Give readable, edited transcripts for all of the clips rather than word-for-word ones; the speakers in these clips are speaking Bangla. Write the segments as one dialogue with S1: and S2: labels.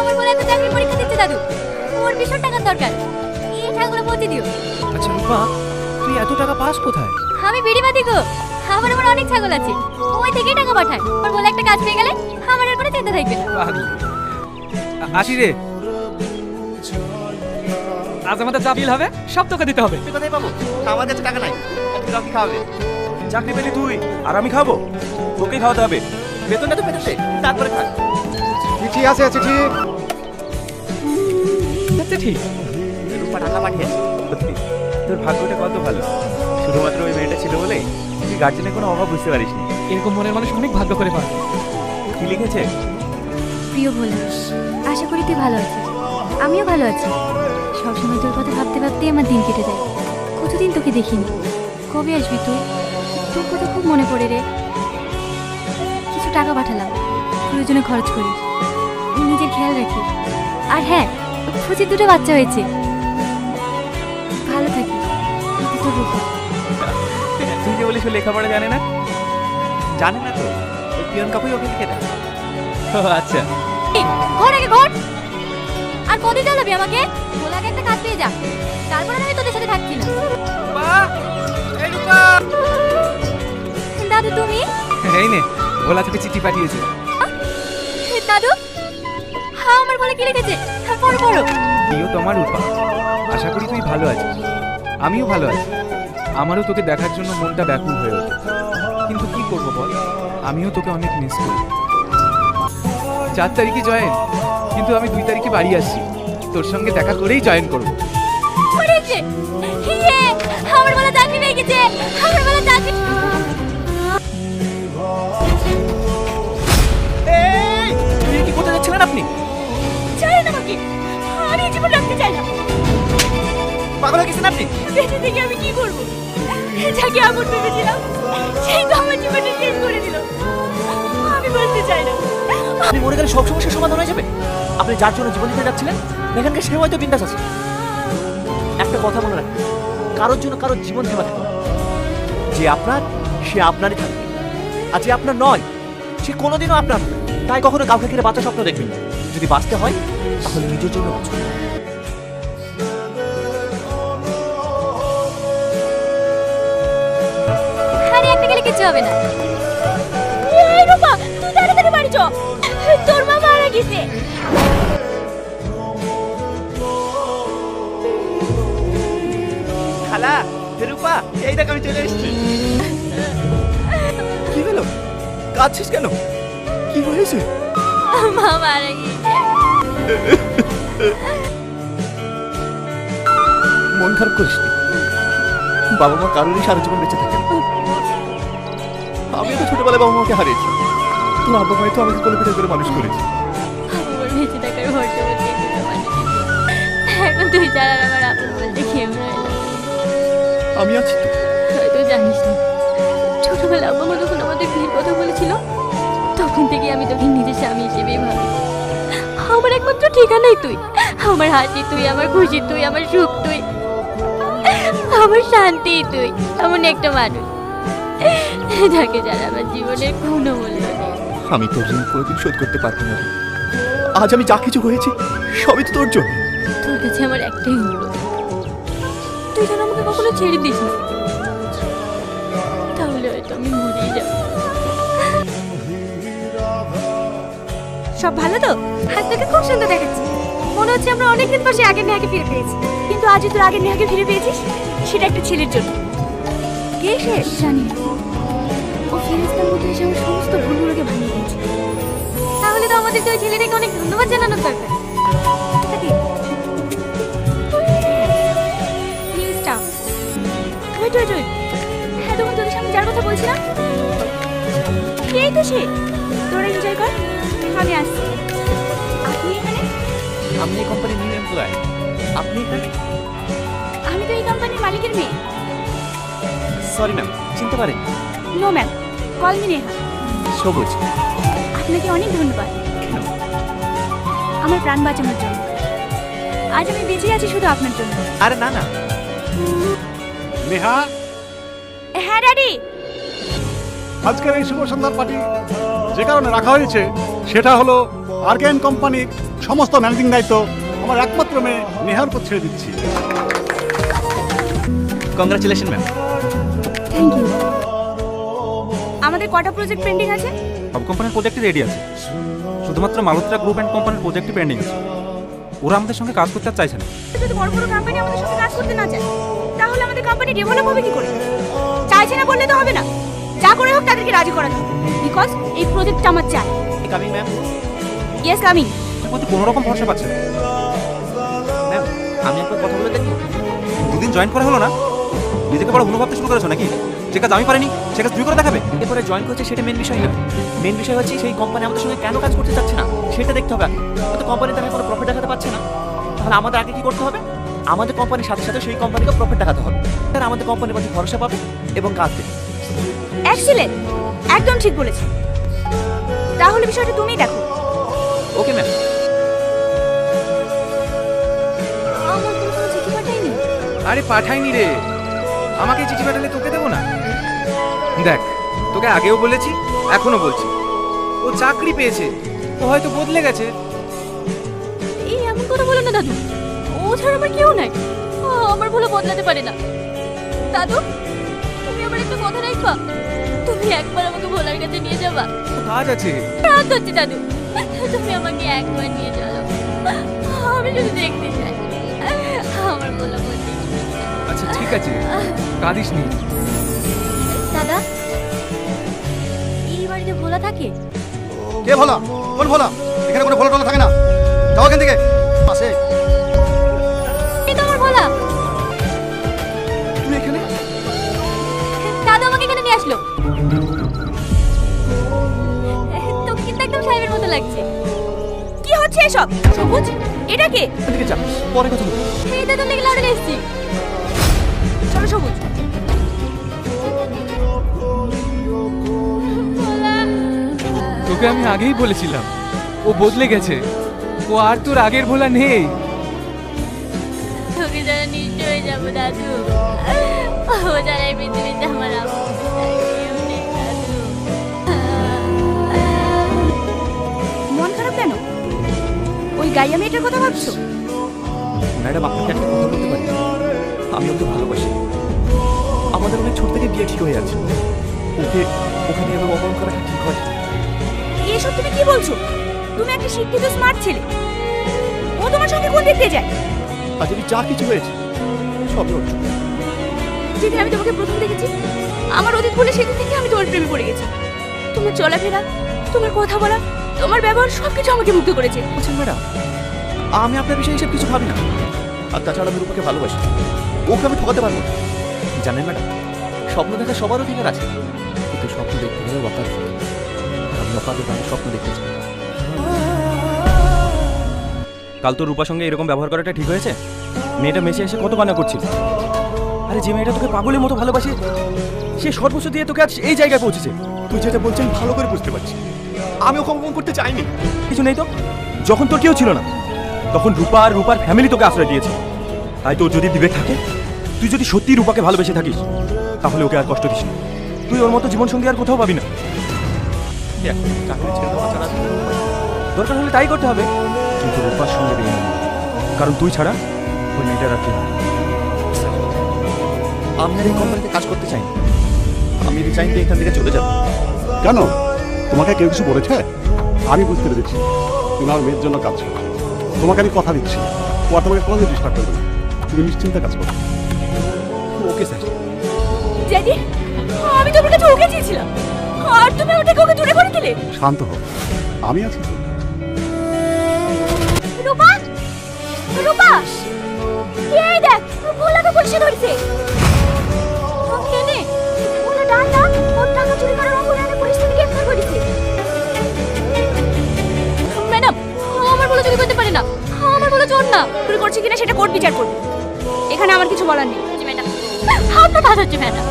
S1: আমার বলে একটা চাকরির পরীক্ষা দিচ্ছে দাদু, ওর ভীষণ টাকার দরকার, এই টাকাগুলো পৌঁছে দিও।
S2: আচ্ছা রূপা, তুই এত টাকা পাস কোথায়?
S1: আমি বিড়িবাদি গো, আমার অনেক ছাগল আছে, ওই থেকেই টাকা পাঠায়। ওর বলে একটা কাজ পেয়ে গেলে আমার আর কোনো চিন্তা থাকবে না।
S2: আসি রে।
S3: আজ আমাদের যা বিল হবে সব তোকে দিতে হবে।
S4: তুই কোথায় পাবো? আমার কাছে টাকা নাই। তুই কাউকে খাওয়াবে?
S2: চাকরি পেলি তুই, আর আমি খাবো? তোকে খাওয়াতে হবে।
S4: বেতনটা তো পেতে তারপরে খা।
S5: চিঠি আছে, চিঠি।
S3: আচ্ছা ঠিক।
S4: রূপা টাকা পাঠিয়েছে।
S2: সত্যি তোর ভাগ্যটা কত ভালো, শুধুমাত্র ওই মেয়েটা ছিল বলে তুই গার্জেনের কোনো অভাব বুঝতে পারিসনি।
S3: এরকম মনের মানুষ অনেক ভাগ্য করে পায়।
S2: কি লিখেছে?
S1: প্রিয় ভোলা, আশা করি তুই ভালো আছিস, আমিও ভালো আছি। সবসময় তোর কথা ভাবতে ভাবতেই আমার দিন কেটে যায়। কতদিন তোকে দেখিনি, কবে আসবি তুই? তোর কথা খুব মনে পড়ে রে। কিছু টাকা পাঠালাম, প্রয়োজনে খরচ করিস, নিজের খেয়াল রাখিস। আর হ্যাঁ, খুশির দুটো বাচ্চা হয়েছে। ভালো থাকিস, এটা তোর রূপা।
S2: তুই যে বলিস ও লেখাপড়া জানে না।
S4: জানে না তো, ওই পিয়ন কাকুই ওকে লিখে দেয়।
S2: ও আচ্ছা।
S1: ঘর আগে ঘর। আর কদিন চালাবি আমাকে? ভোলাকে একটা কাজ পেয়ে যা, তারপরে আমি তোদের সাথে থাকছি না। দাদু তুমি?
S2: এই নে, ভোলা তোকে চিঠি পাঠিয়েছে।
S1: দাদু, হ্যাঁ আমার বলে কি লিখেছে? হ্যাঁ পড়ো পড়ো।
S2: প্রিয় তোমার রূপা, আশা করি তুই ভালো আছিস, আমিও ভালো আছি। আমারও তোকে দেখার জন্য মনটা ব্যাকুল হয়ে ওঠে, কিন্তু কি করবো বল, আমিও তোকে অনেক মিস করি। 4 তারিখে জয়েন, কিন্তু আমি 2 তারিখে বাড়ি আসছি, তোর সঙ্গে দেখা করেই জয়েন করবো।
S1: পড়েছে। ইয়ে, আমার বলে চাকরি পেয়ে গেছে, আমার বলে চাকরি।
S4: এই, তুই কি করতে যাচ্ছিলেন আপনি?
S1: চাই না আমাকে, আমি এই জীবন রাখতে চাই না।
S4: পাগল হয়ে গেছেন আপনি?
S1: বেঁচে থেকে আমি কি করবো? যাকে আমন ভেবেছিলাম, সেই তো আমার জীবনে শেষ করে দিল। আমি বলতে চাই না।
S4: আপনি মরে গেলে সব সমস্যার সমাধান হয়ে যাবে। আপনি যার জন্য জীবন দিতে যাচ্ছিলেন, এখানকার সে হয়তো বিন্দাস আছে। একটা কথা মনে রাখবেন, কারোর জন্য কারোর জীবন থেমা থাকে না। যে আপনার, সে আপনারই থাকবে, আর যে আপনার নয়, সে কোনোদিনও আপনার নয়। তাই কখনো কাউকে ঘিরে বাঁচার স্বপ্ন দেখবেন না। যদি বাঁচতে হয়, তাহলে নিজের জন্য বাঁচুন।
S1: আরে একটা গেলে কিছু হবে না। এই রূপা, তুই তাড়াতাড়ি বাড়ি চ, তোর মা মারা গেছে।
S4: খালা, রূপা, এই দেখ আমি চলে এসেছি। কি হলো? কাঁদছিস কেন? কি হয়েছে?
S1: মা মারা গেছে।
S4: মন খারাপ করিস নি। বাবা মা কারোরই সারা জীবন বেঁচে থাকেন। আমিও তো ছোটবেলায় বাবা মাকে হারিয়েছি। তোর আব্বা মাই তো আমাকে কোলে পিঠে করে মানুষ করেছে।
S1: আমার বেঁচে থাকার ভরসা বলতে কিছু মানে নেই। এখন তুই ছাড়া আর আমার আপন বলতে কেউ নাই।
S4: আমি আছি তো।
S1: হয়তো জানিস না, ছোটবেলা আব্বা মা যখন আমাদের বিয়ের কথা বলেছিল, তখন থেকে আমি তোকে নিজের স্বামী হিসেবেই ভাবি। আমার একমাত্র ঠিকানাই তুই, আমার হাসি তুই, আমার খুশি তুই, আমার সুখ তুই, আমার শান্তি তুই। এমন একটা মানুষ যাকে যারা আমার জীবনের কোনো মূল্য নেই।
S4: আমি তোর ঋণ কোনোদিন শোধ করতে পারবো না। আজ আমি যা কিছু হয়েছি, সবই তো তোর জন্য।
S1: তোর কাছে আমার একটাই অনুরোধ, তুই যেন আমাকে কখনো ছেড়ে দিস না, তাহলে হয়তো আমি মরেই যাব। সব ভালো তো? আজ তোকে খুব সুন্দর দেখাচ্ছি। মনে হচ্ছে আমরা অনেকদিন পর সে আগের নেহাকে ফিরে পেয়েছি। কিন্তু আজই তোর আগের নেহাকে ফিরে পেয়েছিস, সেটা একটা ছেলের জন্য। কে সে জানি না। ও ফেরেশতার মতো এসে আমার সমস্ত ভুলগুলোকে ভাঙিয়ে দিয়েছে। তাহলে তো আমাদেরকে ওই ছেলেটাকে অনেক ধন্যবাদ জানানোর দরকার। তাকে নিউজটা ওয়েট ওয়েট ওয়েট, হ্যাঁ তখন তোদের সামনে যার কথা বলছিলাম, এই তো সে। তোরা এনজয় কর, আমি আসছি। আপনি এখানে?
S4: আমি এই কোম্পানির নিউ এমপ্লয়। আপনি এখানে?
S1: আমি তো এই কোম্পানির মালিকের মেয়ে।
S4: সরি ম্যাম, চিনতে পারেন?
S1: No ma'am, call me Neha.
S4: সবুজ।
S1: আপনাকে অনেক ধন্যবাদ
S4: কেন?
S1: আমার প্রাণ বাঁচানোর জন্য। আজ আমি বেঁচে আছি শুধু আপনার জন্য।
S4: আরে না না।
S5: নেহা,
S1: হ্যাঁ ড্যাডি।
S6: আজকের এই শুভ সন্ধ্যার পার্টি যে কারণে রাখা হয়েছে সেটা হলো আর্গেন কোম্পানির সমস্ত ম্যানেজিং দায়িত্ব আমার একমাত্র মেয়ে নেহার উপর ছেড়ে দিচ্ছি।
S4: Congratulation ma'am.
S1: Thank you. আমাদের কটা প্রজেক্ট পেন্ডিং আছে?
S7: সব কোম্পানির প্রজেক্টই রেডি আছে, শুধুমাত্র মালহোত্রা গ্রুপ অ্যান্ড কোম্পানির প্রজেক্টই পেন্ডিং আছে। ওরা আমাদের সঙ্গে কাজ করতে আর চাইছে না।
S1: যদি বড় বড় কোম্পানি আমাদের সাথে কাজ করতে না চায় তাহলে আমাদের কোম্পানি ডেভেলপ হবে কি করে? চাইছে না বললে তো হবে না, যা করে হোক তাদেরকে রাজি করাতে হবে, বিকজ এই প্রজেক্টটা আমার চাই।
S4: Coming ma'am.
S1: Yes coming.
S7: ওর প্রতি কোনো রকম ভরসা পাচ্ছে না।
S4: ম্যাম আমি একবার কথা বলে দেখবো।
S7: দুদিন জয়েন করা হলো না, নিজেকে বড় ভুল ভাবতে শুরু করেছো নাকি? যে কাজ আমি পারিনি সে কাজ তুমি করে দেখাবে।
S4: এরপরে জয়েন করছে সেটা মেন বিষয় না। মেন বিষয় হচ্ছে সেই কোম্পানি আমাদের সঙ্গে কেন কাজ করতে চাচ্ছে না সেটা দেখতে হবে আগে। তো কোম্পানি তাকে কোনো প্রফিট দেখাতে পারছে না, তাহলে আমাদের আগে কি করতে হবে? আমাদের কোম্পানির সাথে সাথে সেই কোম্পানিকে প্রফিট দেখাতে হবে, তারা আমাদের কোম্পানির প্রতি ভরসা পাবে এবং কাজ দেবে।
S1: এক্সিলেন্ট, একদম ঠিক বলেছো। তাহলে বিষয়টা তুমিই দেখো।
S4: Okay ma'am.
S1: আমার তো কোনো চিঠি পাঠাইনি।
S2: আরে পাঠাইনি রে, আমাকে চিঠি পাঠালে তোকে দেবো না? দেখ, তোকে আগেও বলেছি এখনো বলছি, ও চাকরি পেয়েছে, ও হয়তো বদলে গেছে।
S1: এই এমন কথা বলো না দাদু, ও ছাড়া আমার কেউ নাই। আমার ভুলে বদলাতে পারে না। দাদু তুমি আমার একটা কথা রাখবা, তুমি একবার আমাকে ভোলার কাছে নিয়ে যাবা।
S2: কাজ আছে।
S1: রাত হচ্ছে দাদু, তুমি আমাকে একবার নিয়ে চলো, আমি শুধু দেখতে চাই আমার ভোলা বলতে।
S2: আচ্ছা ঠিক আছে, কাঁদিস নি।
S1: দাদা এই বাড়িতে ভোলা থাকে?
S5: কে ভোলা? কোন ভোলা? এখানে কোনো ভোলা টোলা থাকে না, যাও এখান থেকে। আসে
S1: এই তো আমার ভোলা।
S5: তুমি এখানে?
S1: দাদু আমাকে এখানে নিয়ে আসলো। তোকে কিন্তু একদম সাহেবের মতো লাগছে। কি হচ্ছে এসব? সবুজ এটা কে?
S4: এদিকে যা, পরে কথা বলবো।
S1: এই দাদু লেগে লাউডে এসেছি। চলো সবুজ।
S2: তোকে আমি আগেই বলেছিলাম ও বদলে গেছে, ও আর তোর আগের ভোলা নেই।
S1: তোকে যারা নিশ্চয় হয়ে যাবো দাদু, ও যারা এই পৃথিবীতে আমার আপন, কেউ নেই দাদু। মন খারাপ কেন? ওই গাইয়া মেয়েটার কথা ভাবছো?
S4: ম্যাডাম আপনাকে একটা কথা বলতে পারি? আমি ওকে ভালোবাসি। আমাদের অনেক ছোট থেকে বিয়ে ঠিক হয়ে আছে। ওকে ওখানে এভাবে অপমান করা কি ঠিক হয়?
S1: এসব তুমি কি বলছো? তুমি একটা শিক্ষিত স্মার্ট ছেলে, ও তোমার সঙ্গে কোন দেখতে যায়?
S4: আর যদি যা কিছু হয়েছে সবই ওর জন্য।
S1: যেদিন আমি তোমাকে প্রথম দেখেছি আমার অতীত বলে সেদিন থেকে আমি তোমার প্রেমে পড়ে গেছি। তোমার চলাফেরা, তোমার কথা বলা, তোমার ব্যবহার সবকিছু আমাকে মুগ্ধ করেছে।
S4: বলছেন ম্যাডাম, আমি আপনার বিষয়ে এসব কিছু ভাবি না। আর তাছাড়া আমি রূপাকে ভালোবাসি, ওকে আমি ঠকাতে পারবো না। জানেন ম্যাডাম, স্বপ্ন দেখা সবার অধিকার আছে, কিন্তু স্বপ্ন দেখতে গেলে অকাল। আমি অকালে আমি স্বপ্ন দেখতে চাই।
S7: কাল তো রূপার সঙ্গে এরকম ব্যবহার করাটা ঠিক হয়েছে? মেয়েটা মেসে এসে কত বানা করছিল। আরে যে মেয়েটা তোকে পাগলের মতো ভালোবাসে সে সর্বস্ব দিয়ে তোকে আজ এই জায়গায় পৌঁছেছে।
S4: তুই যেটা বলছেন ভালো করে বুঝতে পারছি, আমি ওকে অপমান করতে চাইনি।
S7: কিছু নেই তো, যখন তোর কেউ ছিল না তখন রূপা আর রূপার ফ্যামিলি তোকে আশ্রয় দিয়েছে। তাই তোর যদি বিবেক থাকে, তুই যদি সত্যি রূপাকে ভালোবেসে থাকিস তাহলে ওকে আর কষ্ট দিস না। তুই ওর মতো জীবনসঙ্গী আর কোথাও পাবি না।
S4: চাকরি ছেড়ে দেওয়া ছাড়া
S7: দরকার হলে তাই করতে হবে, কিন্তু রূপার সঙ্গে বিয়ে না। কারণ তুই ছাড়া ওই মেয়েটার আর কেউ নেই।
S4: আমি আর এই কোম্পানিতে কাজ করতে চাই না। আমি রিজাইন দিয়ে এখান থেকে চলে যাব।
S6: কেন? তোমাকে কেউ কিছু বলেছে? আমি বুঝতে পেরেছি তুমি আমার মেয়ের জন্য কাজ করো। তোমাকে আমি কথা দিচ্ছি, ও আর তোমাকে কোনোদিন ডিস্টার্ব করবে না। তুমি নিশ্চিন্তে কাজ করো।
S4: Okay sir.
S1: ড্যাডি আমি তোমার কাছে ওকে চেয়েছিলাম আর তুমি ওটাকে ওকে দূরে করে দিলে।
S6: শান্ত হও, আমি আছি তো।
S1: রূপা, রূপা, এই দেখ ভোলাকে পুলিশে ধরেছে। কেনে ওরা ডান্ডা ওর টাকা চুরি করার অপরাধে পুলিশ থেকে গ্রেফতার করেছে। ম্যাডাম আমার বলে চুরি করতে পারে না, আমার বলে চোর না। চুরি করছে কিনা সেটা কোর্ট বিচার করবে, এখানে আমার কিছু বলার নেই। ম্যাডাম আপনার বাধা হচ্ছে ম্যাডাম,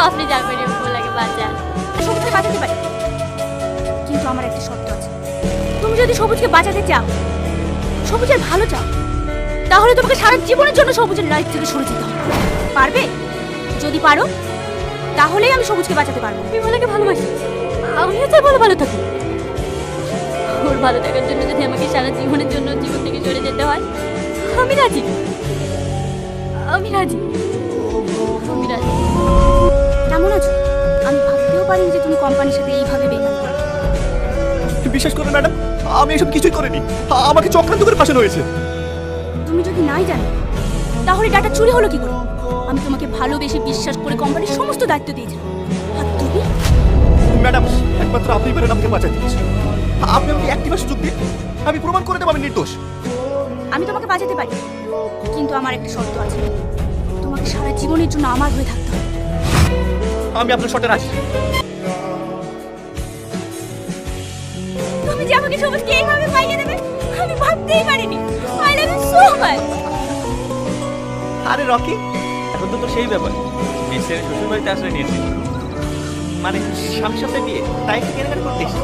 S1: আপনি যা করে ভোলাকে বাঁচান। সবুজকে বাঁচাতে পারি, কিন্তু আমার একটা শর্ত আছে। তুমি যদি সবুজকে বাঁচাতে চাও, সবুজের ভালো চাও, তাহলে তোমাকে সারা জীবনের জন্য সবুজের লাইফ থেকে সরে যেতে হবে। পারবে? যদি পারো তাহলেই আমি সবুজকে বাঁচাতে পারবো। বিমলাকে ভালোবাসি, আমিও চাই বলে ভালো থাকুক। ওর ভালো থাকার জন্য যদি আমাকে সারা জীবনের জন্য জীবন থেকে চলে যেতে হয়, আমি রাজি। আমি রাজি। আমি রাজি। কেমন আছো? আমি ভাবতেও পারিনি যে তুমি কোম্পানির সাথে এইভাবে বেইমানি করবে।
S7: বিশ্বাস করুন ম্যাডাম, আমি এসব কিছুই করিনি। আমাকে চক্রান্ত করে ফাঁসানো হয়েছে।
S1: তুমি যদি নাই জানো তাহলে ডাটা চুরি হলো কি করে? আমি তোমাকে ভালোবেসে বিশ্বাস করে কোম্পানির সমস্ত দায়িত্ব দিয়েছিলাম, আর তুমি?
S7: ম্যাডাম, একমাত্র আপনিই পারেন আমাকে বাঁচাতে। আপনি আমাকে একটি বার সুযোগ দিন, আমি প্রমাণ করে দেব আমি নির্দোষ।
S1: আমি তোমাকে বাঁচাতে পারি, কিন্তু আমার একটা শর্ত আছে। তোমাকে সারা জীবনের জন্য আমার হয়ে থাকতে হবে।
S7: আমি আপনার শর্টে রাজি।
S1: তুমি যে আমাকে সবুজকে এইভাবে পাইয়ে দেবে আমি ভাবতেই পারিনি। I love you so much.
S4: আরে রকি, এখন তো সেই ব্যাপার, মিস্টার শ্বশুর বাড়িতে আশ্রয় নিয়েছে। মানে সামনে সপ্তাহে বিয়ে, তাই একটু কেনাকাটা করতে এসেছি।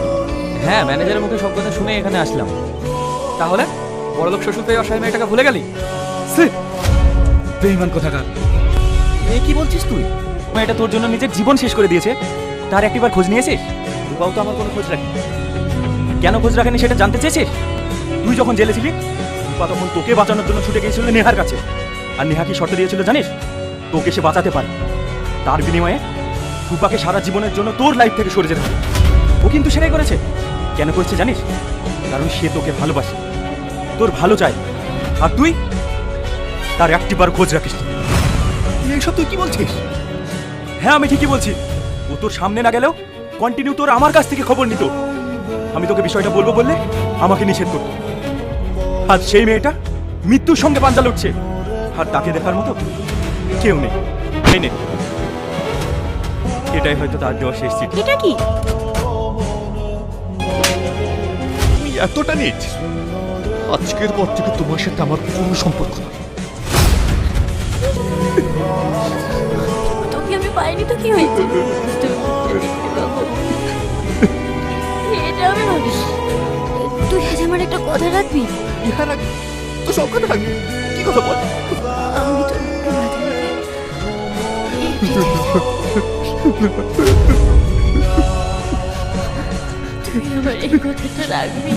S3: হ্যাঁ, ম্যানেজারের মুখে সব কথা শুনে এখানে আসলাম। তাহলে বড়লোক শ্বশুর পেয়ে অসহায় মেয়েটাকে ভুলে গেলি?
S2: বেঈমান কোথাকার।
S7: এ কি বলছিস তুই? এটা তোর জন্য নিজের জীবন শেষ করে দিয়েছে, তার একটিবার খোঁজ নিয়েছিস? রূপাও তো আমার কোনো খোঁজ রাখেনি। কেন খোঁজ রাখেনি সেটা জানতে চেয়েছিস? তুই যখন জেলে ছিলি, রূপা তখন তোকে বাঁচানোর জন্য ছুটে গিয়েছিল নেহার কাছে। আর নেহা কি শর্ত দিয়েছিল জানিস? তোকে সে বাঁচাতে পারে, তার বিনিময়ে রূপাকে সারা জীবনের জন্য তোর লাইফ থেকে সরে যেতে হবে। ও কিন্তু সেটাই করেছে। কেন করেছে জানিস? কারণ সে তোকে ভালোবাসে, তোর ভালো চায়। আর তুই তার একটিবার খোঁজ রাখিস। এইসব তুই কি বলছিস? হ্যাঁ, আমি ঠিকই বলছি। ও তোর সামনে না গেলেও কন্টিনিউ তোর আমার কাছ থেকে খবর নিত। আমি তোকে বিষয়টা বলবো বললে আমাকে নিষেধ করতো। আজ সেই মেয়েটা মৃত্যুর সঙ্গে পাঞ্জা লড়ছে, আর তাকে দেখার মতো কেউ নেই। এই নে, এটাই হয়তো তার দেওয়া শেষ চিঠি।
S1: এটা কি?
S7: তুমি এতটা নিচ, আজকের পর থেকে তোমার সাথে আমার কোনো সম্পর্ক না।
S1: তোকে আমি পাইনি তো কি হয়েছে? এটা আমি ভাবি। তুই আজ আমার একটা কথা রাখবি?
S7: ইহার আগে তো সব কথা থাকবে। কি কথা বল?
S1: আমি তোর বুকে মাথা রেখে এই পৃথিবীতে তুই আমার এই কথাটা রাখবি?